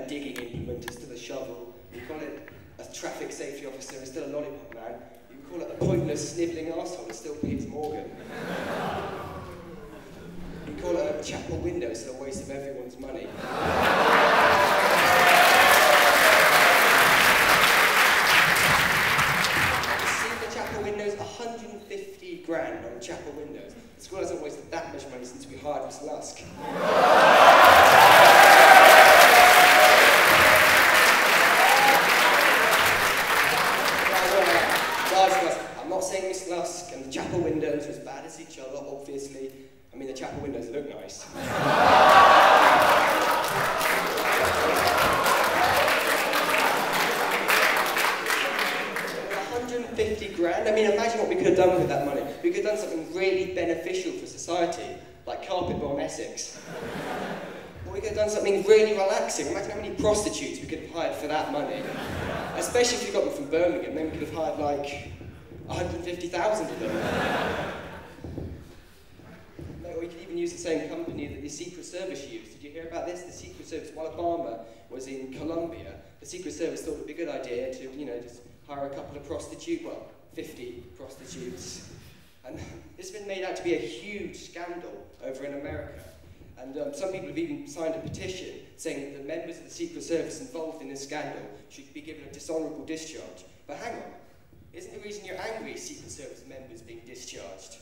digging implement, it's still a shovel. You call it a traffic safety officer, it's still a lollipop man. You call it a pointless snivelling arsehole, it's still Piers Morgan. You call it a chapel window, it's still a waste of everyone's money. Windows, 150 grand on chapel windows. The school hasn't wasted that much money since we hired Miss Lusk. Guys, I'm not saying Miss Lusk and the chapel windows are as bad as each other, obviously. I mean, the chapel windows look nice. 50 grand. I mean, imagine what we could have done with that money. We could have done something really beneficial for society, like carpet bomb Essex. Or we could have done something really relaxing. Imagine how many prostitutes we could have hired for that money. Especially if we got them from Birmingham, then we could have hired like 150,000 of them. Or we could even use the same company that the Secret Service used. Did you hear about this? The Secret Service, while Obama was in Colombia, the Secret Service thought it would be a good idea to, just hire a couple of 50 prostitutes. And this has been made out to be a huge scandal over in America. And some people have even signed a petition saying that the members of the Secret Service involved in this scandal should be given a dishonourable discharge. But hang on, isn't the reason you're angry Secret Service members being discharged?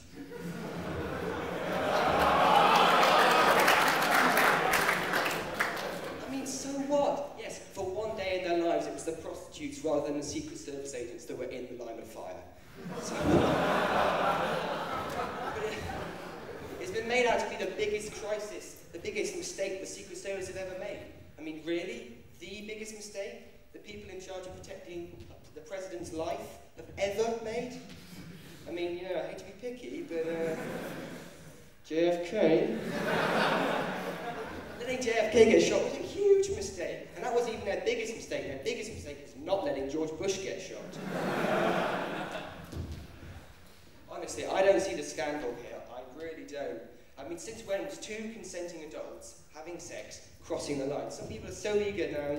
I mean, so what? Yes, for one day in their lives it was the prostitutes rather than the Secret Service agents that were in the line of fire. So, it's been made out to be the biggest crisis, the biggest mistake the Secret Service have ever made. I mean, really? The biggest mistake the people in charge of protecting the President's life have ever made? I mean, I hate to be picky, but JFK? Letting JFK get shot was a huge mistake, and that wasn't even their biggest mistake. Their biggest mistake was not letting George Bush get shot. Honestly, I don't see the scandal here. I really don't. I mean, since when was two consenting adults having sex crossing the line? Some people are so eager now,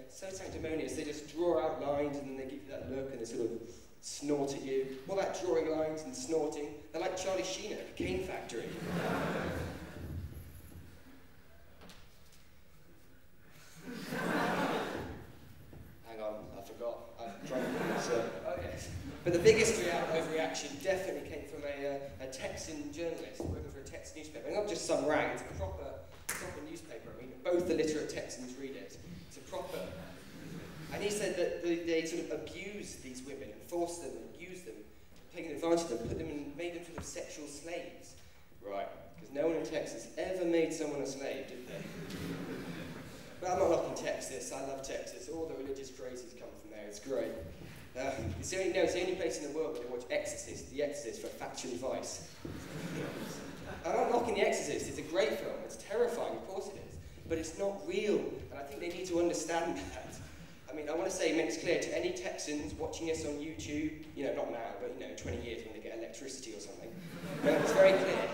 so sanctimonious, they just draw out lines and then they give you that look and they sort of snort at you. All that drawing lines and snorting, they're like Charlie Sheen at the Cane Factory. Hang on, I forgot. I'm trying to oh yes. But the biggest overreaction definitely came from a Texan journalist working for a Texan newspaper. And not just some rag, it's a proper newspaper. I mean, both the literate Texans read it. It's a proper. And he said that they sort of abused these women and forced them and used them, taking advantage of them, put them and made them sort of sexual slaves. Right, because no one in Texas ever made someone a slave, did they? But I'm not knocking Texas, I love Texas. All the religious crazies come from there, it's great. It's the only place in the world where they watch The Exorcist for faction advice. I'm not knocking The Exorcist, it's a great film, it's terrifying, of course it is. But it's not real, and I think they need to understand that. I mean, I want to make this clear to any Texans watching us on YouTube, not now, but in 20 years when they get electricity or something. It's very clear.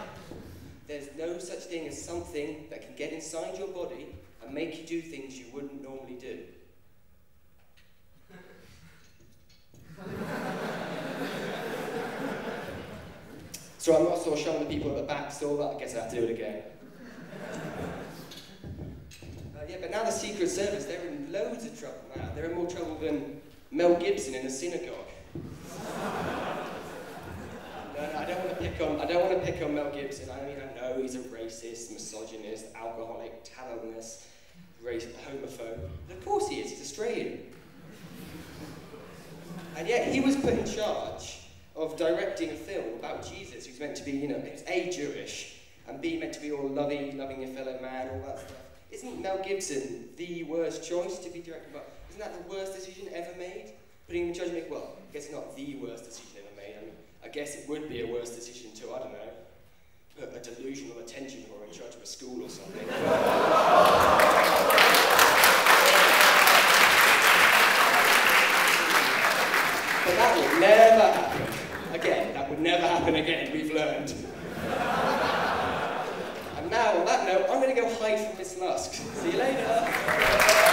There's no such thing as something that can get inside your body and make you do things you wouldn't normally do. So I'm not sure showing the people at the back saw that, I guess I have to do it again. Yeah, but now the Secret Service, they're in loads of trouble now. They're in more trouble than Mel Gibson in a synagogue. No, I don't want to pick on Mel Gibson. I mean, I know he's a racist, misogynist, alcoholic, talentless, homophobe. But of course he is, he's Australian. And yet he was put in charge of directing a film about Jesus who's meant to be, he was A, Jewish, and B, meant to be all loving your fellow man, all that stuff. Isn't Mel Gibson the worst choice to be directed by? Isn't that the worst decision ever made? Putting him in charge of well, I guess it's not the worst decision ever made. I mean, I guess it would be a worse decision to, I don't know, put a delusional attention whore in charge of a school or something. But that would never happen. Again, that would never happen again, we've learned. And now, on that note, I'm going to go hide from Miss Lusk. See you later.